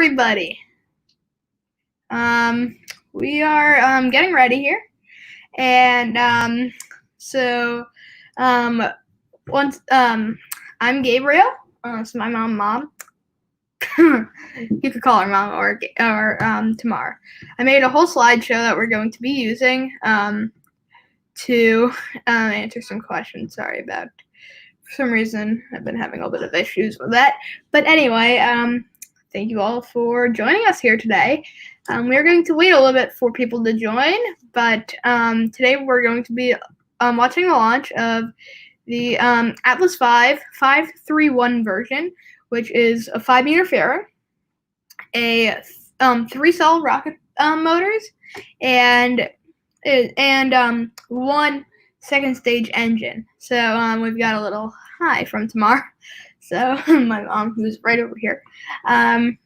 everybody. We are getting ready here, and once I'm Gabriel. So my mom. You could call her mom or Tamar. I made a whole slideshow that we're going to be using to answer some questions. Sorry about. For some reason, I've been having a little bit of issues with that. But anyway, thank you all for joining us here today. We're going to wait a little bit for people to join, but today we're going to be watching the launch of the Atlas V 531 version, which is a 5-meter fairing, a 3-cell rocket motors, and 1 second stage engine. So we've got a little hi from Tamar. So my mom, who's right over here. Thank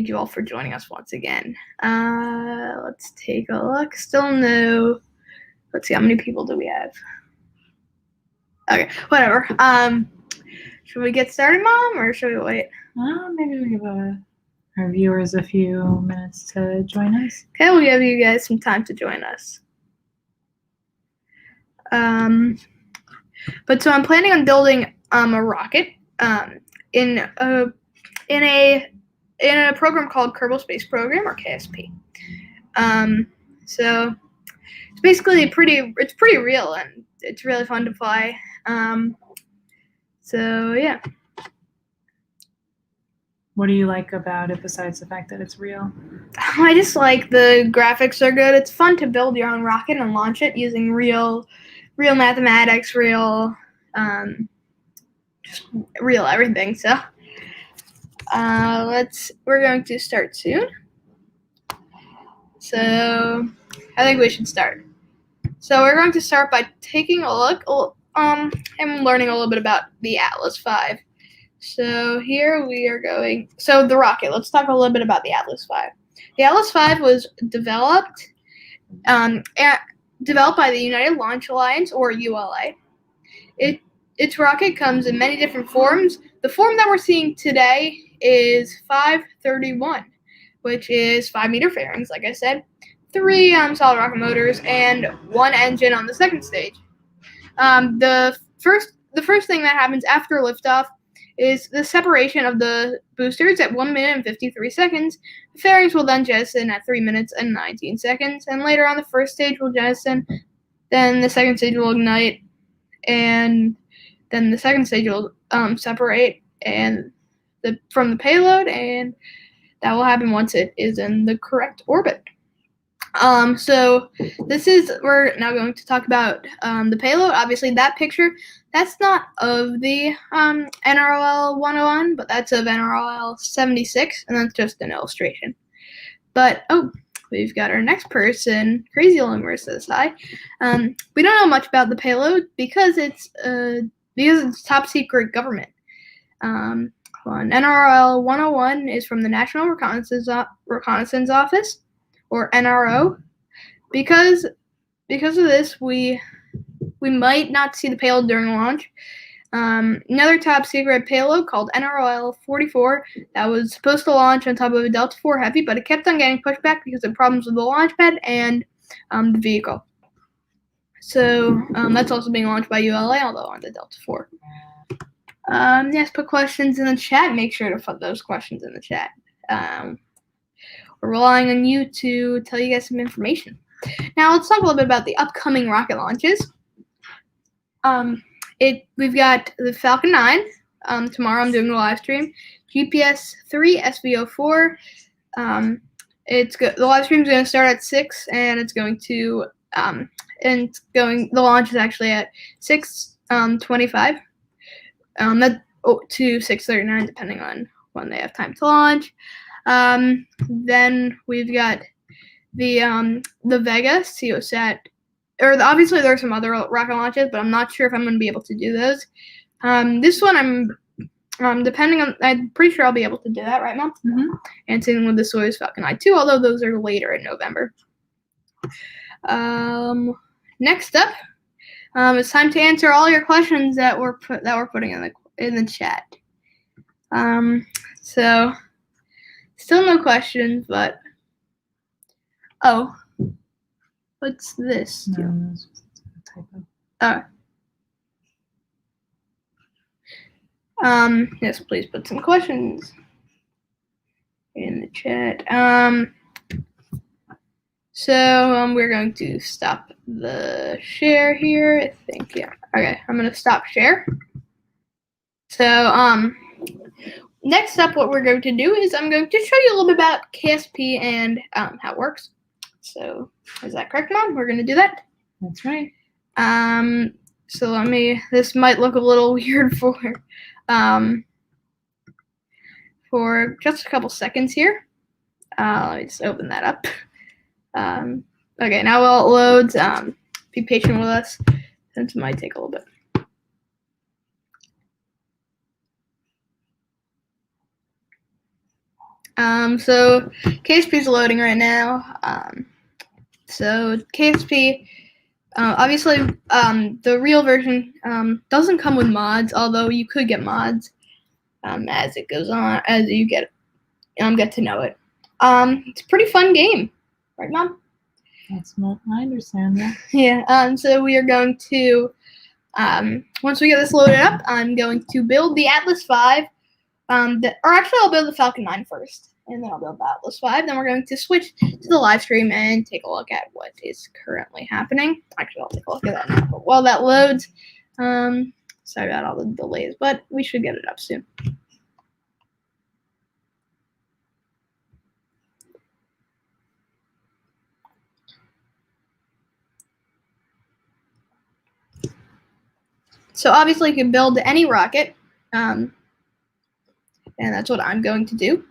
you all for joining us once again. Let's take a look. Still no. Let's see, how many people do we have? Okay, whatever. Should we get started, Mom, or should we wait? Maybe we give our viewers a few minutes to join us. Okay, we'll give you guys some time to join us. But so I'm planning on building a rocket in a program called Kerbal Space Program, or KSP. So it's basically it's pretty real, and it's really fun to fly. So yeah. What do you like about it besides the fact that it's real? I just like the graphics are good. It's fun to build your own rocket and launch it using real mathematics, real everything. So we're going to start soon. So I think we should start. So we're going to start by taking a look and learning a little bit about the Atlas V. So here we are going. So the rocket. Let's talk a little bit about the Atlas V. The Atlas V was developed by the United Launch Alliance, or ULA. Its rocket comes in many different forms. The form that we're seeing today is 531, which is 5-meter fairings, like I said, 3 solid rocket motors, and 1 engine on the second stage. The first thing that happens after liftoff is the separation of the boosters at 1 minute and 53 seconds. The fairings will then jettison at 3 minutes and 19 seconds, and later on the first stage will jettison, then the second stage will ignite, and then the second stage will separate from the payload, and that will happen once it is in the correct orbit. So we're now going to talk about the payload. Obviously, that picture, that's not of the NROL 101, but that's of NROL 76, and that's just an illustration. But, we've got our next person, Crazy Lumber says hi. We don't know much about the payload because it's top secret government. NROL 101 is from the National Reconnaissance Office, or NRO. Because of this, we might not see the payload during launch. Another top secret payload called NROL 44 that was supposed to launch on top of a Delta IV Heavy, but it kept on getting pushed back because of problems with the launch pad and the vehicle. So that's also being launched by ULA, although on the Delta IV. Yes, put questions in the chat. Make sure to put those questions in the chat. We're relying on you to tell you guys some information. Now let's talk a little bit about the upcoming rocket launches. We've got the Falcon 9. Tomorrow I'm doing the live stream. GPS 3 SVO4. The live stream is going to start at 6, and it's going to the launch is actually at 6:25. To 6:39, depending on when they have time to launch. Then we've got the Vega COSAT, obviously there are some other rocket launches, but I'm not sure if I'm going to be able to do those. This one I'm pretty sure I'll be able to do that, right, Mom? Mm-hmm. And same with the Soyuz Falcon 9 too, although those are later in November. Next up, it's time to answer all your questions that we're putting in the chat. So still no questions, but oh, what's this? No, that's just a typo. Yes, please put some questions in the chat. So we're going to stop the share here. I think, yeah. Okay, I'm gonna stop share. So next up, what we're going to do is I'm going to show you a little bit about KSP and how it works. So is that correct, Mom? We're gonna do that. That's right. So this might look a little weird for just a couple seconds here. Let me just open that up. Okay, now while it loads, be patient with us since it might take a little bit. So KSP is loading right now. So KSP, obviously, the real version doesn't come with mods, although you could get mods as it goes on, as you get to know it. It's a pretty fun game, right, Mom? That's not. I understand that. Yeah. So we are going to, once we get this loaded up, I'm going to build the Atlas 5. Or actually, I'll build the Falcon 9 first, and then I'll build the Atlas 5. Then we're going to switch to the live stream and take a look at what is currently happening. Actually, I'll take a look at that now. But while that loads, sorry about all the delays, but we should get it up soon. So obviously, you can build any rocket, and that's what I'm going to do.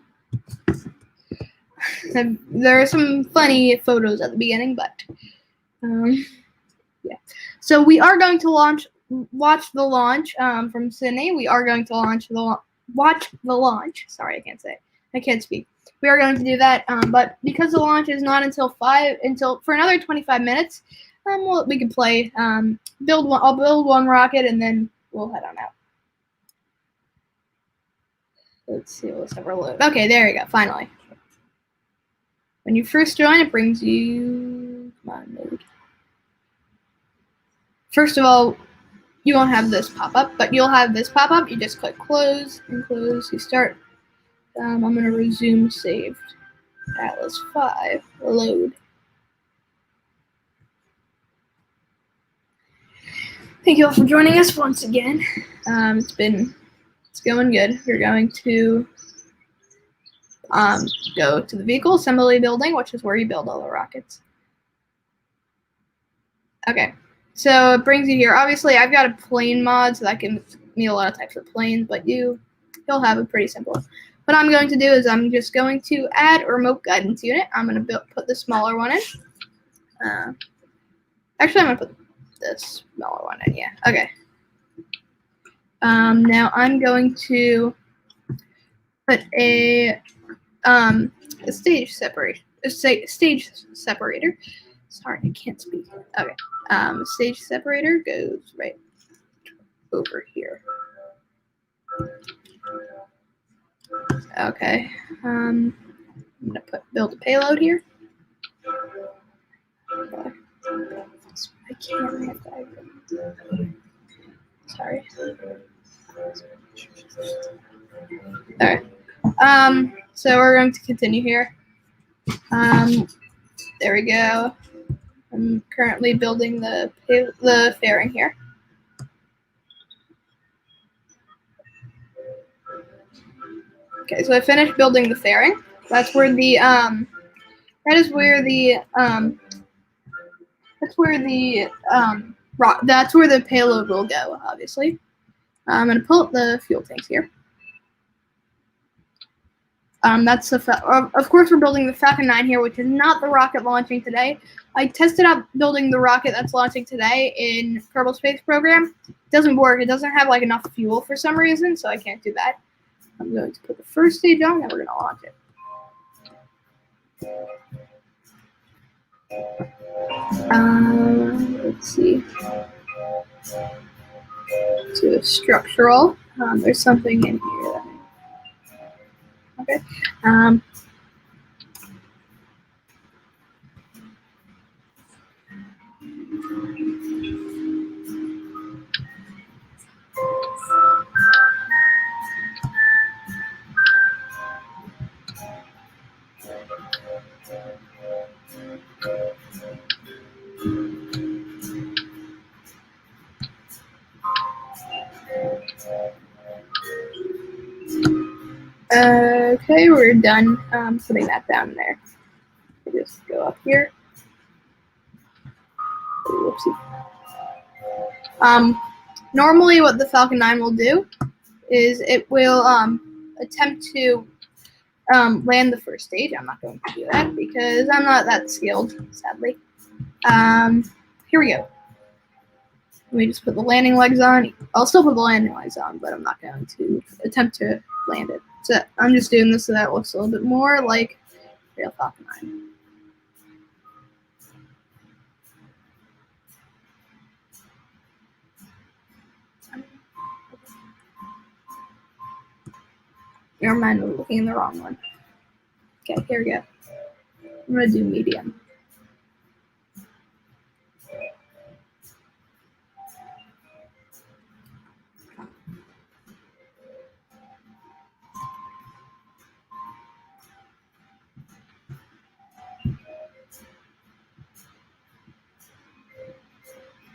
There are some funny photos at the beginning, but yeah. So we are going to watch the launch from Sydney. We are going to watch the launch. Sorry, I can't say it. I can't speak. We are going to do that, but because the launch is not until for another 25 minutes, we can play. I'll build one rocket and then we'll head on out. Let's see. Let's have our load. Okay, there you go. Finally. When you first join, it brings you. Come on, load. First of all, you won't have this pop up, but you'll have this pop up. You just click close and close. You start. I'm going to resume saved. Atlas 5 load. Thank you all for joining us once again. It's going good. We're going to go to the vehicle assembly building, which is where you build all the rockets. Okay, so it brings you here. Obviously, I've got a plane mod, so that gives me a lot of types of planes, but you'll have it pretty simple. What I'm going to do is I'm just going to add a remote guidance unit. I'm going to put the smaller one in. Actually, I'm going to put this smaller one in, yeah. Okay. Now I'm going to put a stage separator. Stage separator. Sorry, I can't speak. Okay. Stage separator goes right over here. Okay. I'm gonna build a payload here. Okay. I can't. Sorry. Alright. So we're going to continue here. There we go. I'm currently building the fairing here. Okay, so I finished building the fairing. That's where the that's where the payload will go, obviously. I'm gonna pull up the fuel tanks here. That's of course we're building the Falcon 9 here, which is not the rocket launching today. I tested out building the rocket that's launching today in Kerbal Space Program. It doesn't work. It doesn't have like enough fuel for some reason, so I can't do that. I'm going to put the first stage on, and we're gonna launch it. Let's see. To structural. There's something in here. Um, okay, we're done putting that down there. Just go up here. Whoopsie. Normally what the Falcon 9 will do is it will attempt to land the first stage. I'm not going to do that because I'm not that skilled, sadly. Here we go. Let me just put the landing legs on. I'll still put the landing legs on, but I'm not going to attempt to land it. So I'm just doing this so that it looks a little bit more like real Falcon 9. Never mind, I'm looking in the wrong one. Okay, here we go. I'm going to do medium.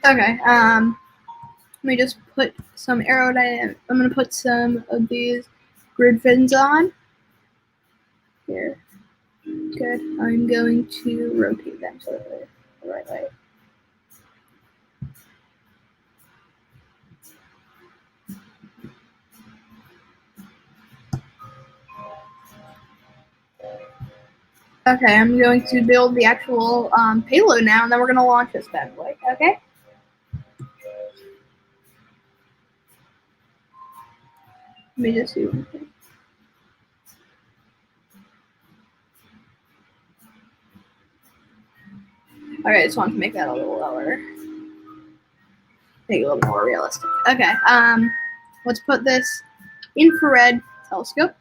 Okay, let me just put some aerodynamic. I'm going to put some of these grid fins on. Here. Good. I'm going to rotate them so that they're the right way. Okay, I'm going to build the actual payload now, and then we're going to launch this bad boy. Okay? Let me just do one thing. Alright, I just want to make that a little lower. Make it a little more realistic. Okay, let's put this infrared telescope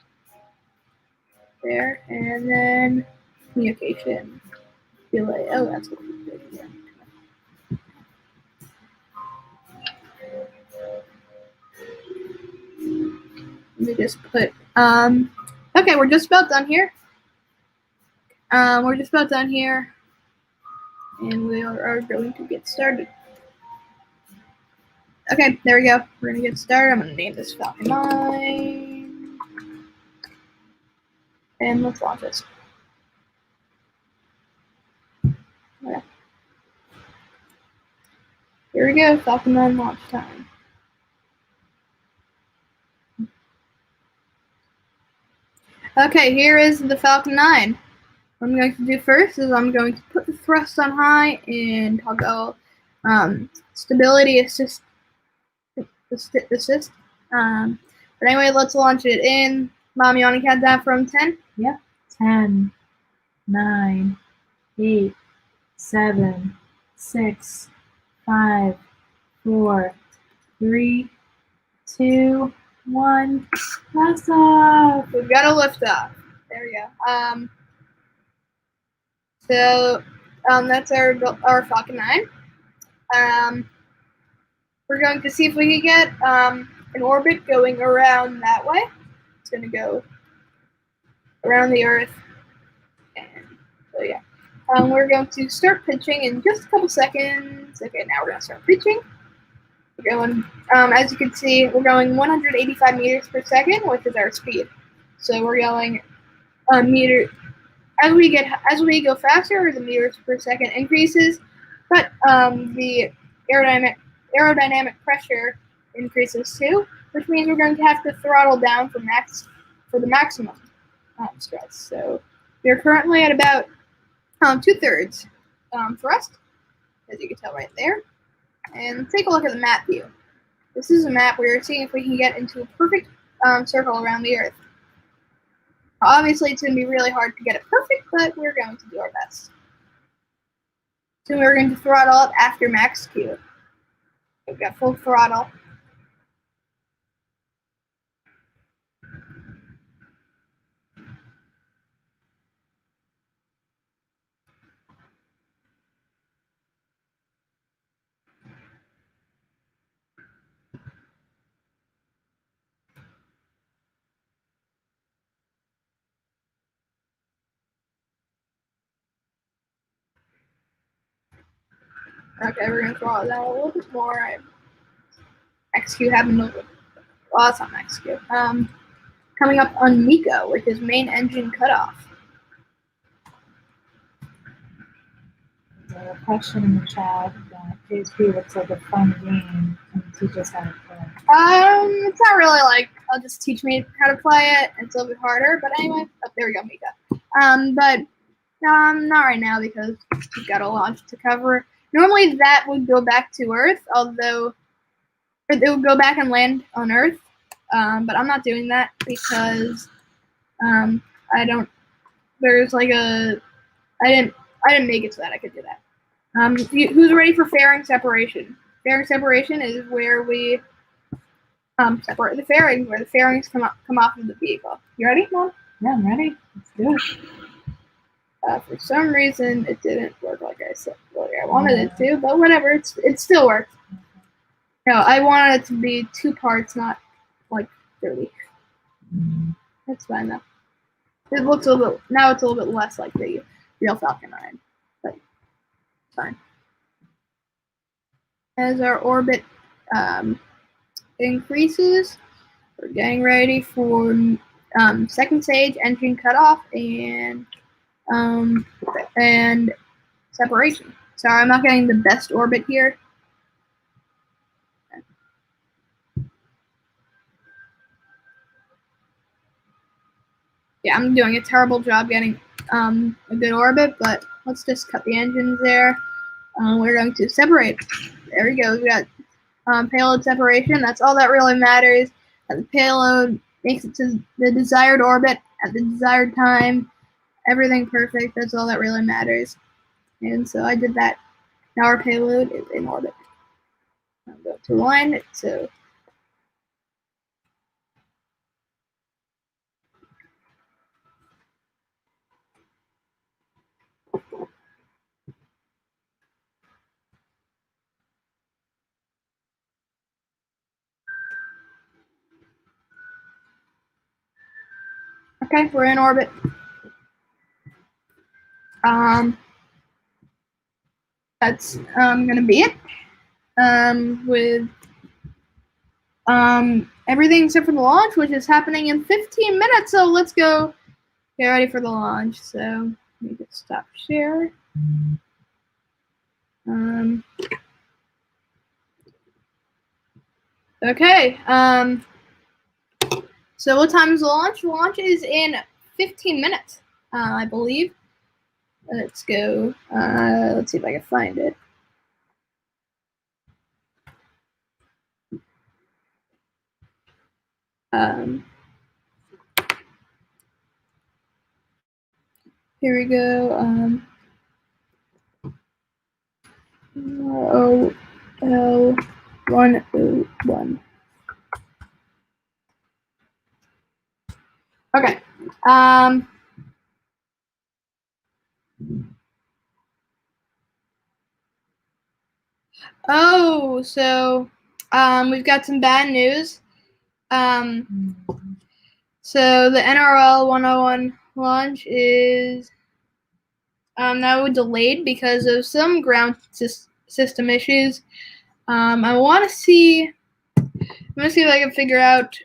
there, and then communication delay. Oh, that's what we did here. Let me just put, okay, we're just about done here. We're just about done here, and we are going to get started. Okay, there we go. We're going to get started. I'm going to name this Falcon 9. And let's launch this. Okay. Here we go, Falcon 9 launch time. Okay, here is the Falcon 9. What I'm going to do first is I'm going to put the thrust on high and toggle stability assist. But anyway, let's launch it in. Mom, you want to count down from 10? Yep. 10, 9, 8, 7, 6, 5, 4, 3, 2, 1. Blast off! We've got a lift off. There we go. So that's our Falcon 9. We're going to see if we can get an orbit going around that way. It's going to go around the Earth. And so yeah. We're going to start pitching in just a couple seconds. Okay, now we're going to start pitching. We're going, as you can see, we're going 185 meters per second, which is our speed. So we're going meter. As we go faster, the meters per second increases, but the aerodynamic pressure increases too, which means we're going to have to throttle down for the maximum stress. So we're currently at about 2/3 thrust, as you can tell right there. And take a look at the map view. This is a map where we're seeing if we can get into a perfect circle around the Earth. Obviously, it's going to be really hard to get it perfect, but we're going to do our best. So we're going to throttle up after max Q. We've got full throttle. Okay, we're gonna throw it down a little bit more. XQ happened a little. Well, that's not XQ. Coming up on Miko, which is main engine cutoff. There's a question in the chat that PHP looks like a fun game. Can you teach us how to play? It's not really like I'll just teach me how to play it. It's a little bit harder, but anyway. Oh, there we go, Mika. But not right now because we've got a launch to cover. Normally that would go back to Earth, although it would go back and land on Earth. But I'm not doing that because I don't. There's like a. I didn't make it so that I could do that. Who's ready for fairing separation? Fairing separation is where we separate the fairings, where the fairings come off of the vehicle. You ready, Mom? Yeah, I'm ready. Let's do it. For some reason, it didn't work like I said. Like I wanted it to, but whatever. It still worked. No, I wanted it to be 2 parts, not like 30. That's fine though. It looks a little. Now it's a little bit less like the real Falcon 9, but it's fine. As our orbit increases, we're getting ready for second stage engine cutoff and separation. Sorry, I'm not getting the best orbit here. Yeah, I'm doing a terrible job getting a good orbit, but let's just cut the engines there. We're going to separate. There we go. We got payload separation. That's all that really matters. That the payload makes it to the desired orbit at the desired time. Everything perfect. That's all that really matters. And so I did that. Now our payload is in orbit. I'll go to line. So okay, we're in orbit. That's gonna be it. With everything except for the launch, which is happening in 15 minutes. So let's go get ready for the launch. So let me just stop share. Okay. So what time is the launch? The launch is in 15 minutes, I believe. Let's go. Let's see if I can find it. Here we go. NROL101. Okay. Oh, so we've got some bad news. So the NRL 101 launch is now delayed because of some ground system issues. I want to see. I'm gonna see if I can figure out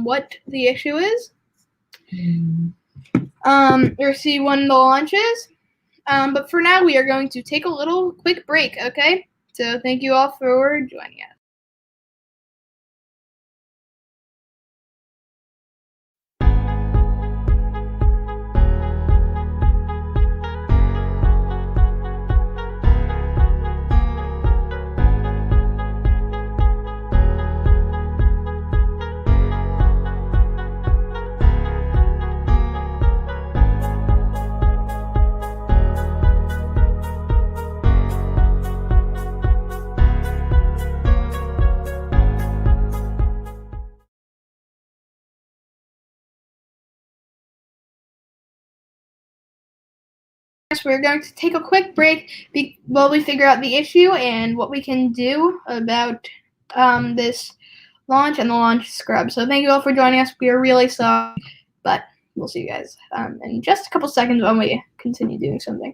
what the issue is. Or see when the launch is. But for now, we are going to take a little quick break. Okay. So thank you all for joining us. We're going to take a quick break while we figure out the issue and what we can do about this launch and the launch scrub. So thank you all for joining us. We are really sorry, but we'll see you guys in just a couple seconds when we continue doing something.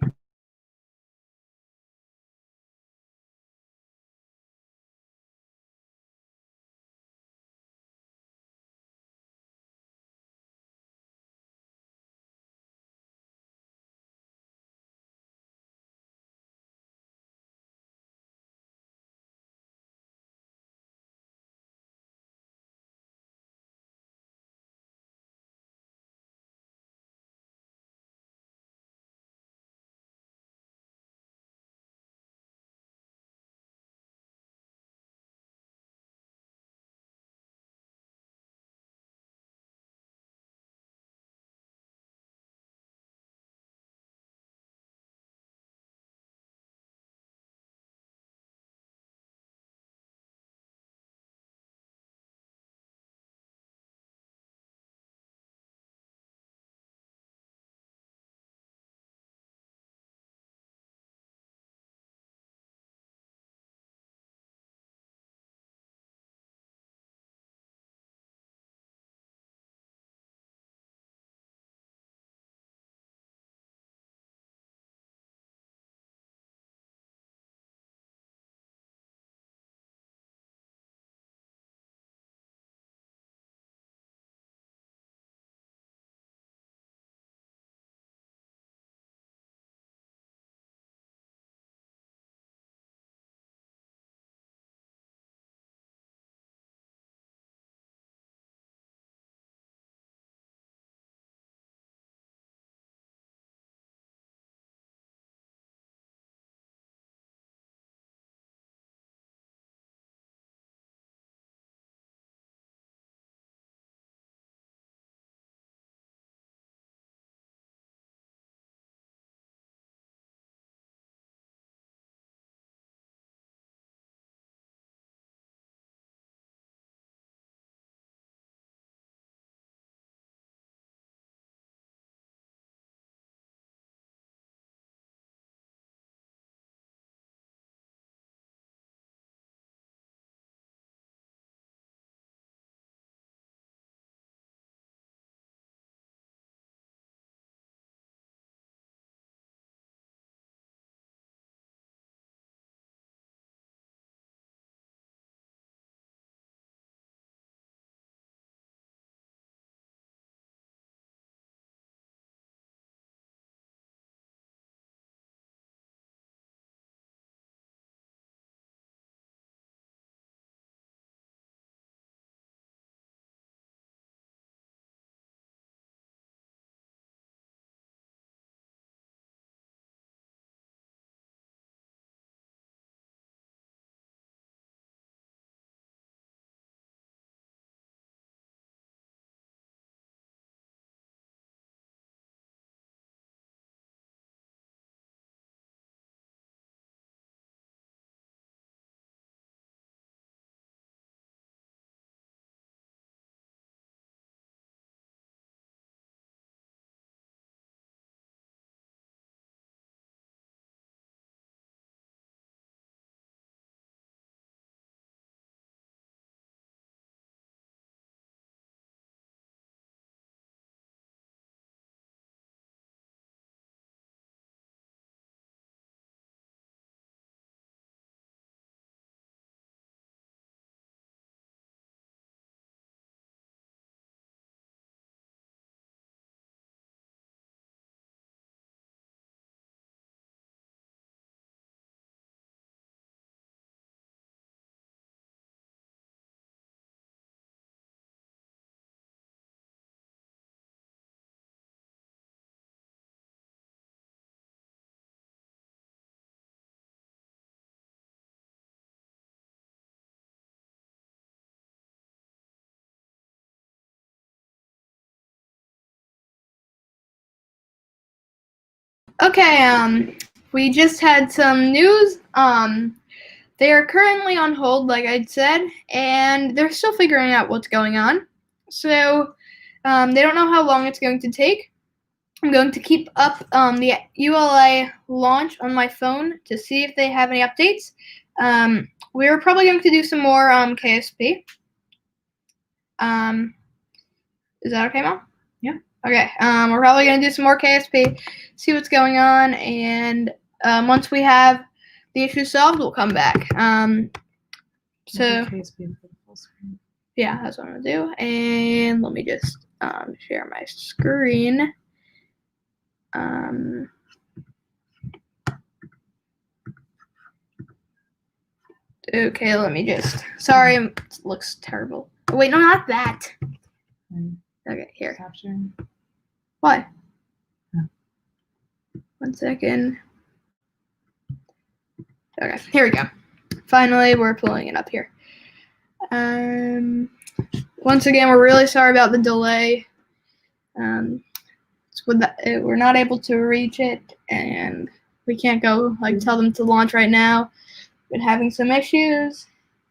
Okay, we just had some news. They are currently on hold, like I said, and they're still figuring out what's going on. So, they don't know how long it's going to take. I'm going to keep up the ULA launch on my phone to see if they have any updates. We're probably going to do some more KSP. Is that okay, Mom? Yeah. Okay. We're probably going to do some more KSP, see what's going on, and once we have the issue solved, we'll come back. So yeah, that's what I'm gonna do. And let me just share my screen. Okay, let me just. Sorry, it looks terrible. Wait, no, not that. Okay, here. Stop sharing. Why? No. 1 second. Okay, here we go. Finally, we're pulling it up here. Once again, we're really sorry about the delay. We're not able to reach it, and we can't go tell them to launch right now. Been having some issues,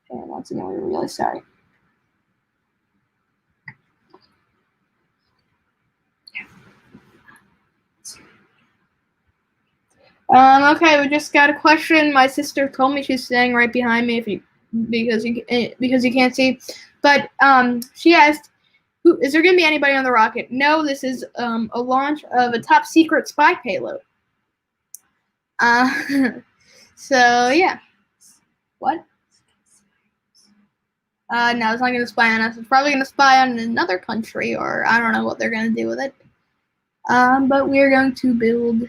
and once again, we're really sorry. Okay, we just got a question. My sister told me she's staying right behind me because you can't see, but she asked, is there going to be anybody on the rocket? No, this is a launch of a top secret spy payload. So yeah. What? No, it's not going to spy on us. It's probably going to spy on another country, or I don't know what they're going to do with it. But we're going to build.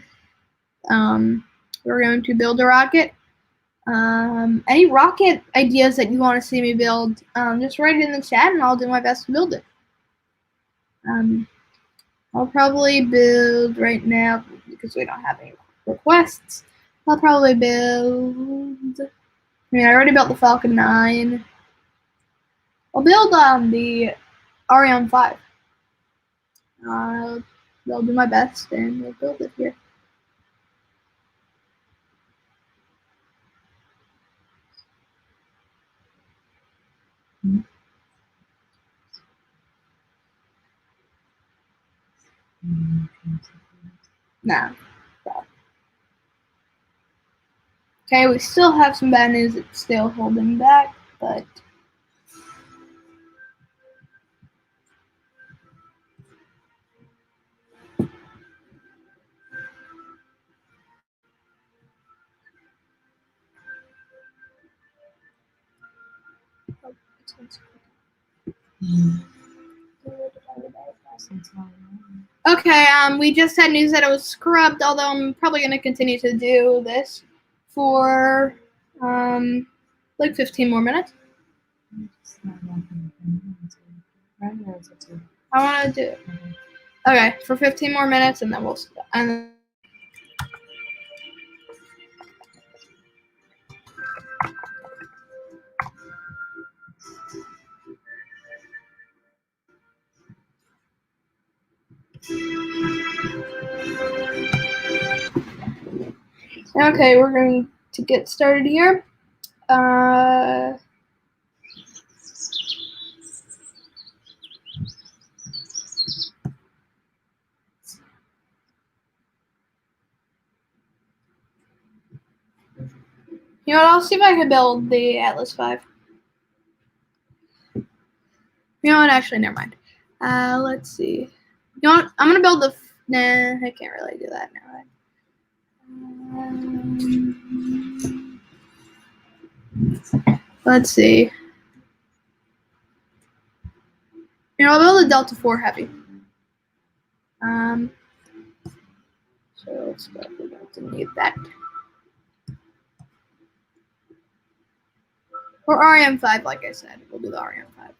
We're going to build a rocket. Any rocket ideas that you want to see me build, just write it in the chat, and I'll do my best to build it. I'll probably build right now because we don't have any requests. I'll probably build. I already built the Falcon 9. I'll build the Ariane 5. I'll do my best and we'll build it here. No. Okay, we still have some bad news. It's still holding back, but okay, we just had news that it was scrubbed, although I'm probably going to continue to do this for like 15 more minutes. I want to do it. Okay, for 15 more minutes, and then we'll stop. Okay, we're going to get started here. You know what? I'll see if I can build the Atlas 5. You know what? Actually, never mind. Let's see. You know what? I'm gonna build the. Nah, I can't really do that now. Let's see. You know, I'll build a Delta 4 Heavy. So let's go. We're going to need that. Or RM5, like I said. We'll do the RM5.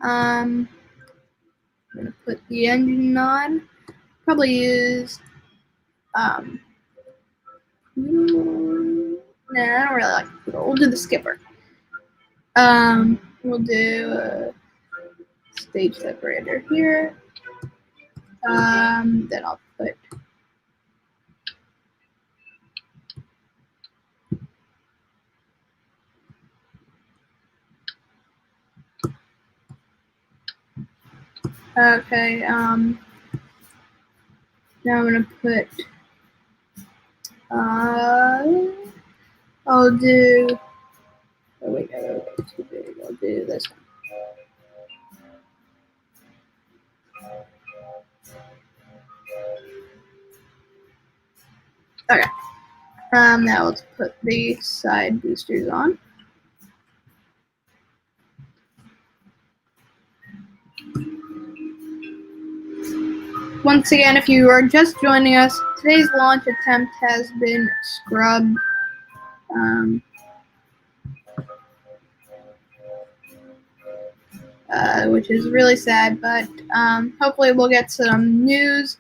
I'm gonna put the engine on. Probably use nah, I don't really like it. We'll do the skipper. We'll do a stage separator here. Then I'll put okay. Now I'm gonna put I'll do. Oh wait, no, it's too big. I'll do this one. Okay. Now let's put the side boosters on. Once again, if you are just joining us, today's launch attempt has been scrubbed. Which is really sad, but hopefully we'll get some news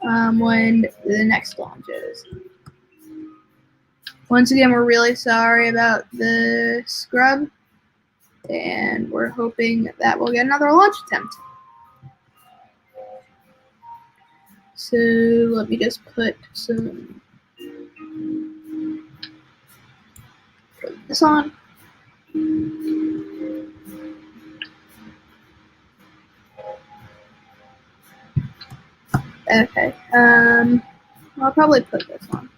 when the next launch is. Once again, we're really sorry about the scrub, and we're hoping that we'll get another launch attempt. So let me just put this on. Okay. I'll probably put this on.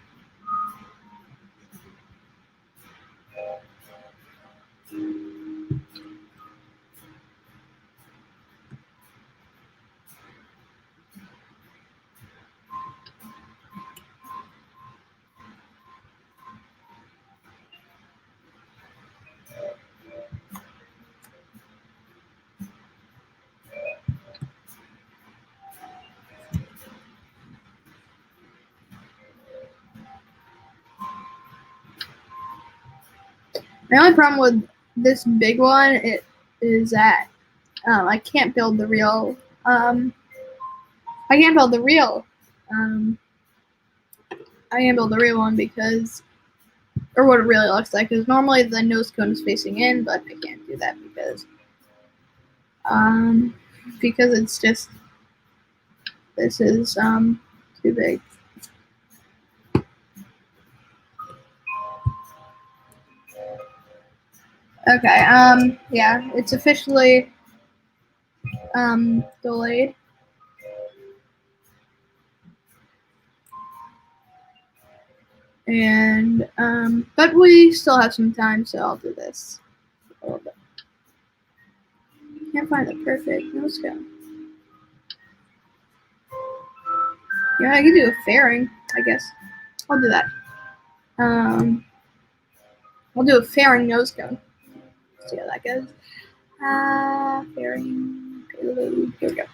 My only problem with this big one is that I can't build the real. I can't build the real. I can't build the real one because, or what it really looks like. Because normally the nose cone is facing in, but I can't do that because it's just this is too big. Okay. Yeah, it's officially delayed. And but we still have some time, so I'll do this a little bit. Can't find the perfect nose cone. Yeah, I can do a fairing, I guess. I'll do that. I'll do a fairing nose cone. See how that goes. Fairing. Here we go.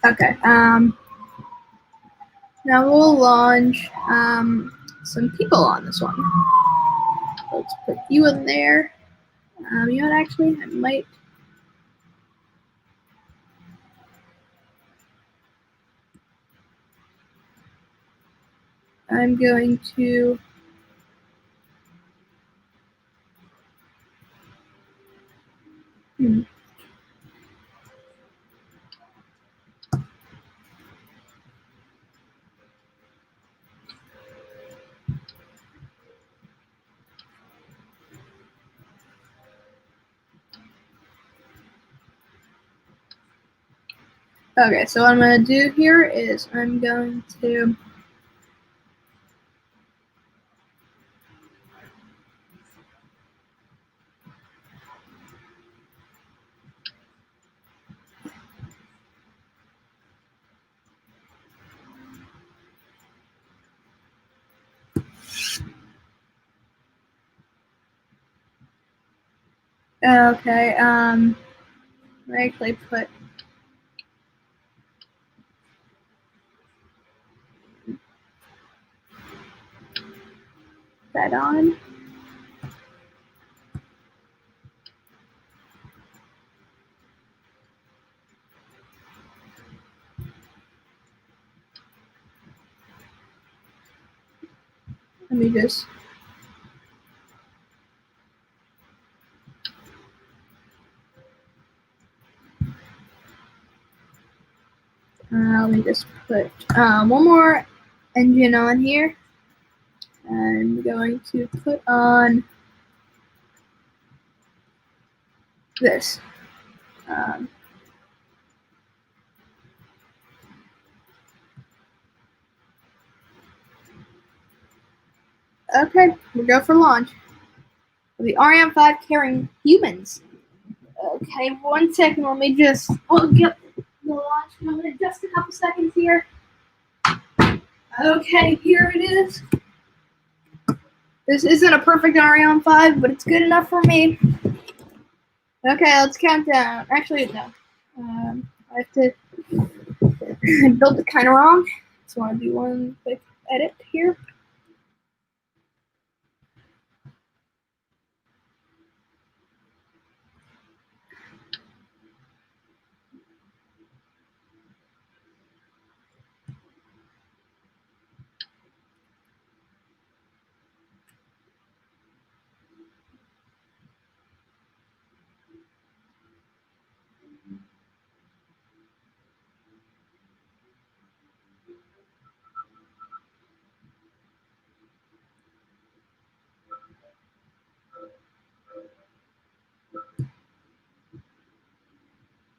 Okay. Now we'll launch some people on this one. Let's put you in there. You know what? Actually, I might. I'm going to. Okay, so what I'm going to do here is I'm going to Okay, I actually put that on. Let me just put one more engine on here. I'm going to put on this. Okay, we'll go for launch. The RM5 carrying humans. Okay, 1 second. Let me just. We'll get the launch coming in just a couple seconds here. Okay, here it is. This isn't a perfect RM5, but it's good enough for me. Okay, let's count down. Actually, no. I have to build it kind of wrong. So I want to do one quick edit here.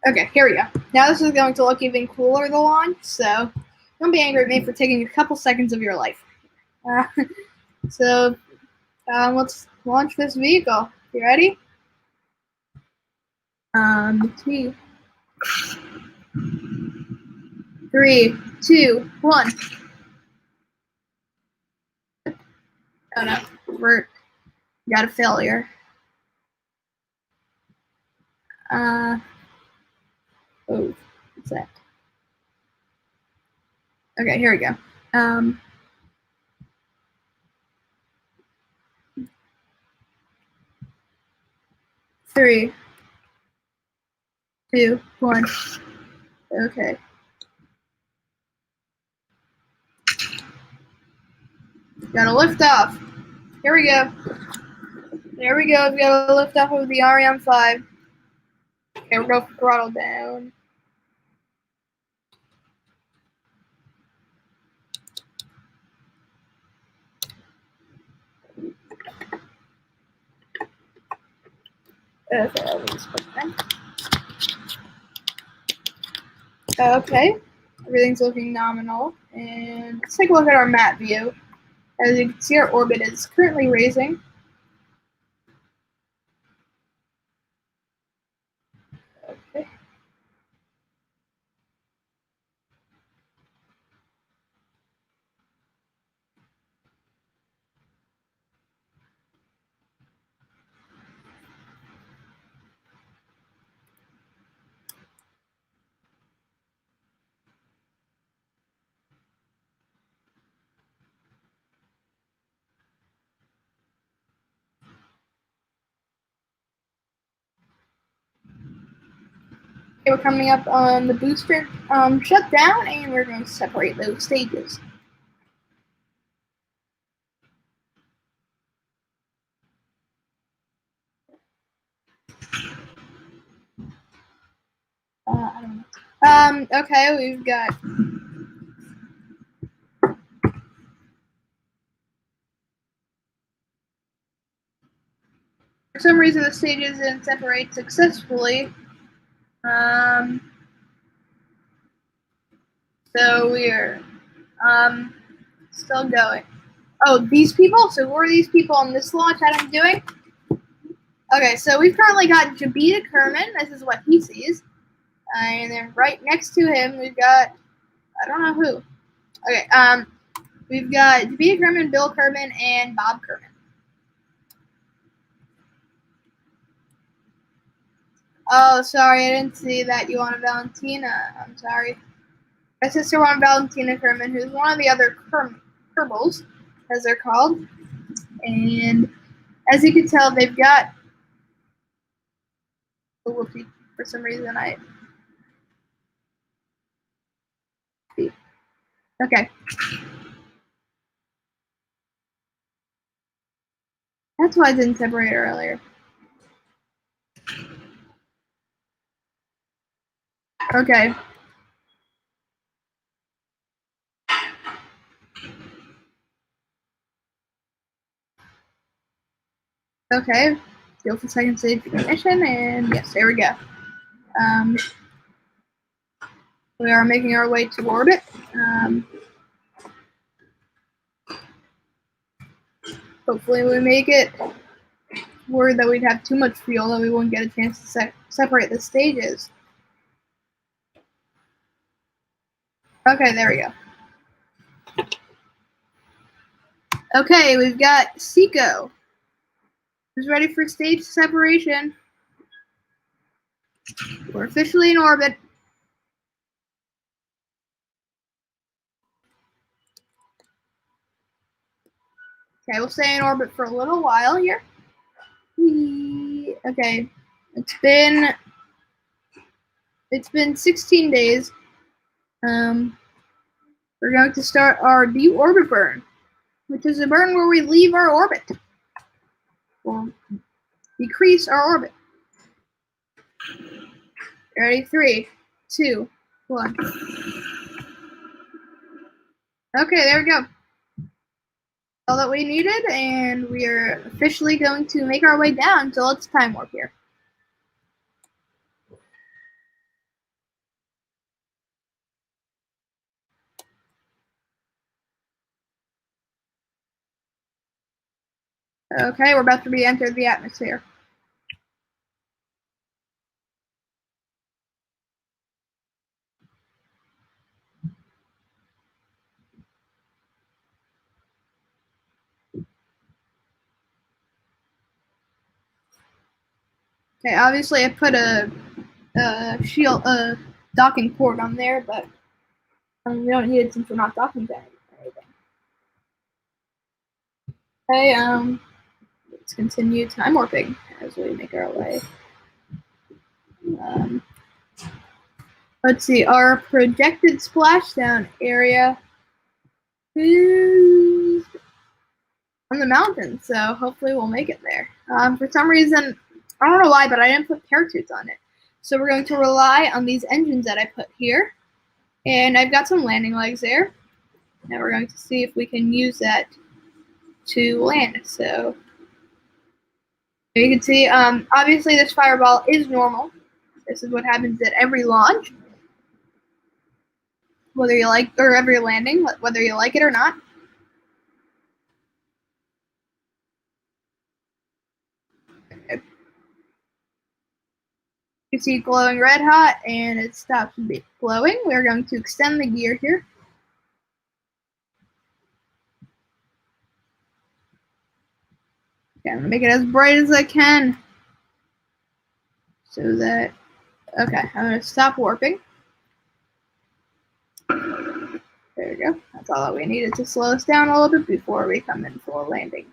Okay, here we go. Now this is going to look even cooler, the launch, so don't be angry at me for taking a couple seconds of your life. So let's launch this vehicle. You ready? 2, 3, 2, 1. Oh no, we got a failure. Oh, what's that? Okay, here we go. 3, 2, 1. Okay. Gotta lift off. Here we go. There we go. We gotta lift off of the RM5. Okay, we're going for throttle down. Okay, let me just put that. Okay, everything's looking nominal. And let's take a look at our map view. As you can see, our orbit is currently raising. Okay. Okay, we're coming up on the booster shutdown, and we're going to separate those stages. I don't know. Okay, we've got. For some reason, the stages didn't separate successfully. So we're still going. Oh, these people? So who are these people on this launch that I'm doing? Okay, so we've currently got Jabita Kerman. This is what he sees. And then right next to him, we've got, I don't know who. Okay, we've got Jabita Kerman, Bill Kerman, and Bob Kerman. Oh, sorry, I didn't see that you wanted Valentina. I'm sorry. My sister wanted Valentina Kerman, who's one of the other Kerbals, as they're called. And as you can tell, they've got a whoopsie for some reason. Okay. That's why I didn't separate earlier. Okay. Okay. Go for second stage ignition, and yes, there we go. We are making our way to orbit. Hopefully we make it. Worried that we'd have too much fuel that we wouldn't get a chance to separate the stages. Okay, there we go. Okay, we've got Seco, who's ready for stage separation. We're officially in orbit. Okay, we'll stay in orbit for a little while here. Okay, it's been 16 days. We're going to start our deorbit burn, which is a burn where we leave our orbit or decrease our orbit. Ready? 3, 2, 1. Okay, there we go. All that we needed, and we are officially going to make our way down. So let's time warp here. Okay, we're about to re-enter the atmosphere. Okay, obviously I put a shield, docking port on there, but we don't need it since we're not docking to anything. Okay, let's continue time warping as we make our way. Let's see, our projected splashdown area is on the mountain, so hopefully we'll make it there. For some reason, I don't know why, but I didn't put parachutes on it. So we're going to rely on these engines that I put here. And I've got some landing legs there. Now we're going to see if we can use that to land. So you can see, obviously this fireball is normal. This is what happens at every launch, whether you like, or every landing, whether you like it or not. You see glowing red hot, and it stops glowing. We're going to extend the gear here. Okay, I'm gonna make it as bright as I can. So that, okay, I'm gonna stop warping. There we go. That's all that we needed to slow us down a little bit before we come in for a landing.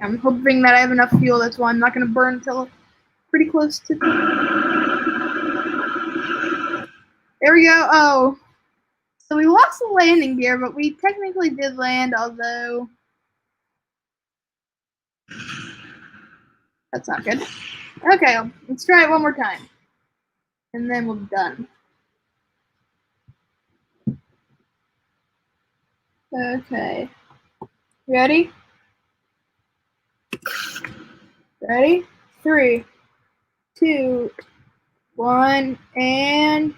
I'm hoping that I have enough fuel. That's why I'm not going to burn until pretty close to. There we go. Oh, so we lost the landing gear, but we technically did land, although that's not good. Okay, let's try it one more time, and then we'll be done. Okay, ready? Ready? 3, 2, 1, and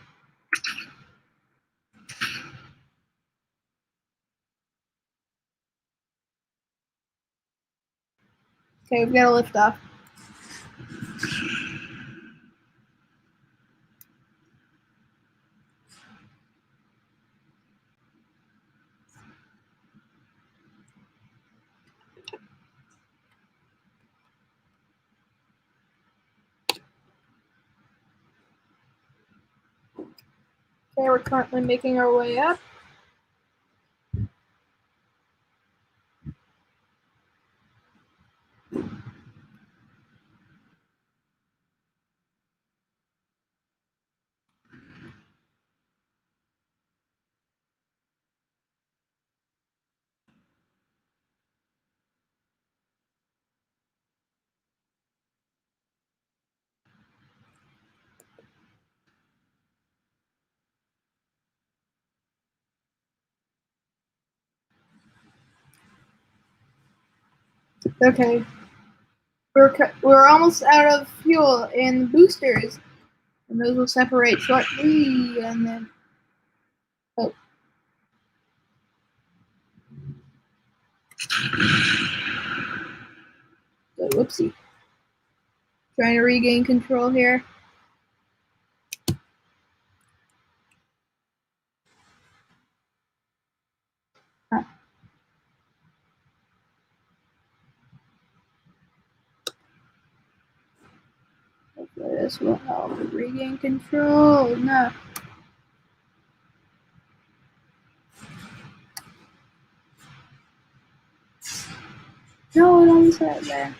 okay, we've got to lift off. Okay, we're currently making our way up. Okay. We're almost out of fuel in boosters, and those will separate shortly, and then oh, whoopsie. Trying to regain control here. Hopefully this will help regain control. No. No, it almost right there.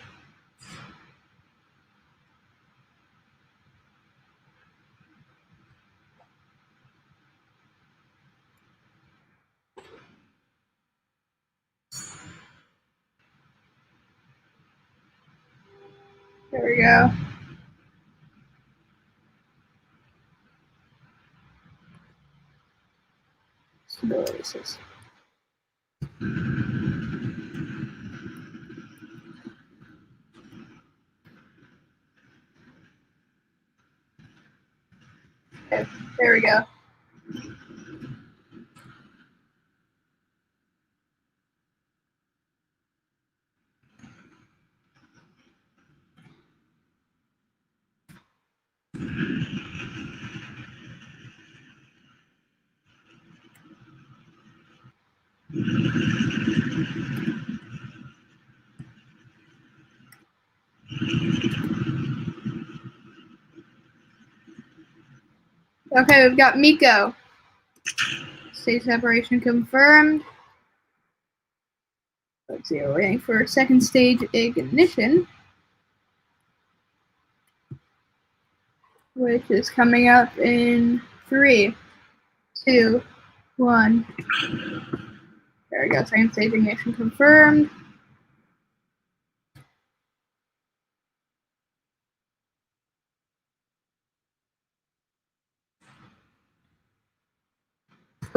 There we go. Stability system. Okay, there we go. Okay, we've got Miko. State separation confirmed. Let's see, we're waiting for second stage ignition, which is coming up in 3, 2, 1. There we go, second stage ignition confirmed.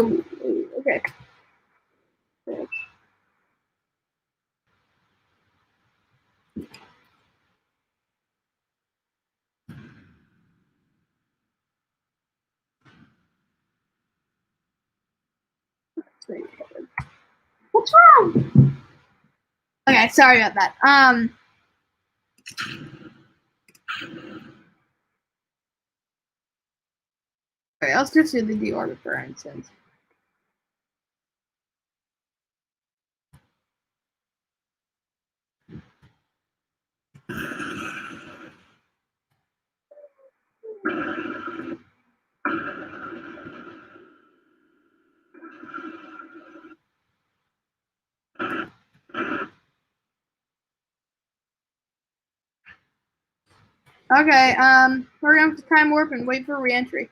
Oh, okay. What's wrong? Okay, sorry about that. Alright, let's just do the deorder for instance. Okay, we're gonna have to time warp and wait for reentry.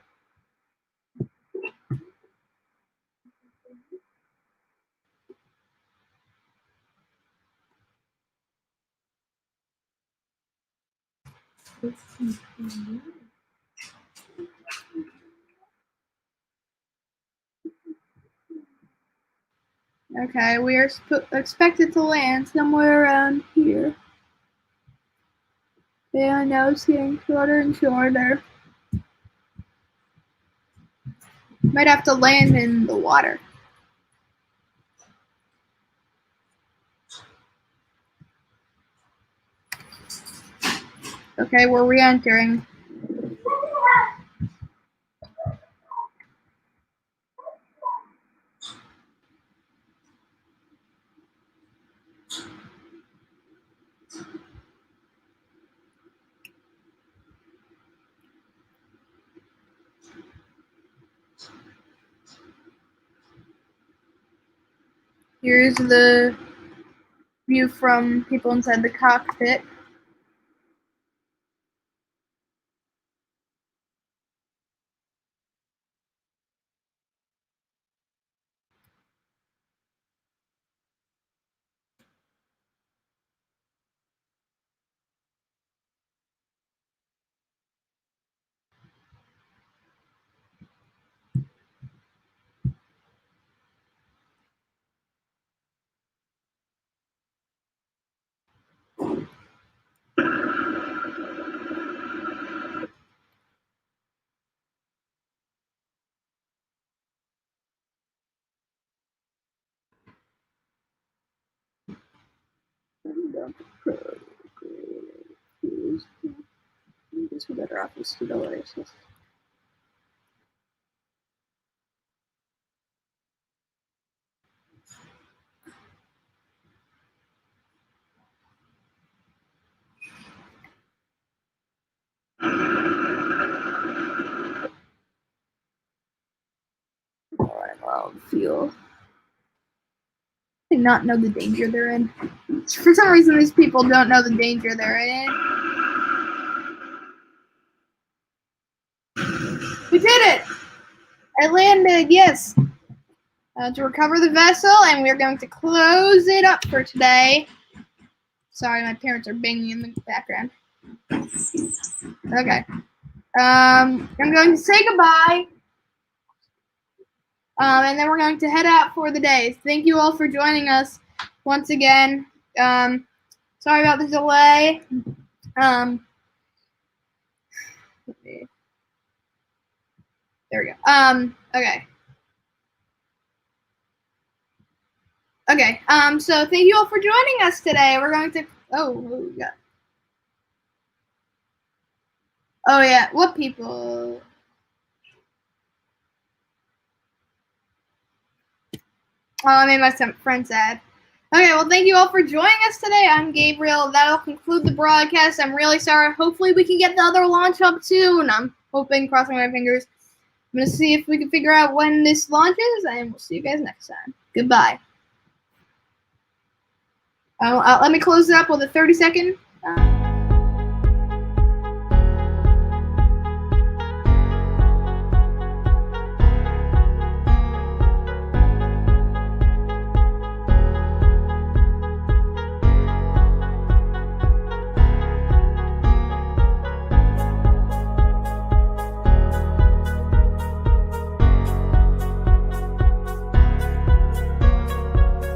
Okay, we are expected to land somewhere around here. Yeah, now it's getting shorter and shorter. Might have to land in the water. Okay, we're re-entering. Here's the view from people inside the cockpit. Guess we better off with stability. Alright, well, fuel. They not know the danger they're in. For some reason, these people don't know the danger they're in. We did it! I landed, yes. To recover the vessel, and we're going to close it up for today. Sorry, my parents are banging in the background. Okay. I'm going to say goodbye. And then we're going to head out for the day. Thank you all for joining us once again. Sorry about the delay. There we go. Okay. Okay. So thank you all for joining us today. We're going to. Oh, what we got? Oh yeah. What people? Oh, I made my friend sad. Okay, well, thank you all for joining us today. I'm Gabriel. That'll conclude the broadcast. I'm really sorry. Hopefully, we can get the other launch up soon. I'm hoping, crossing my fingers. I'm going to see if we can figure out when this launches, and we'll see you guys next time. Goodbye. Let me close it up with a 30-second.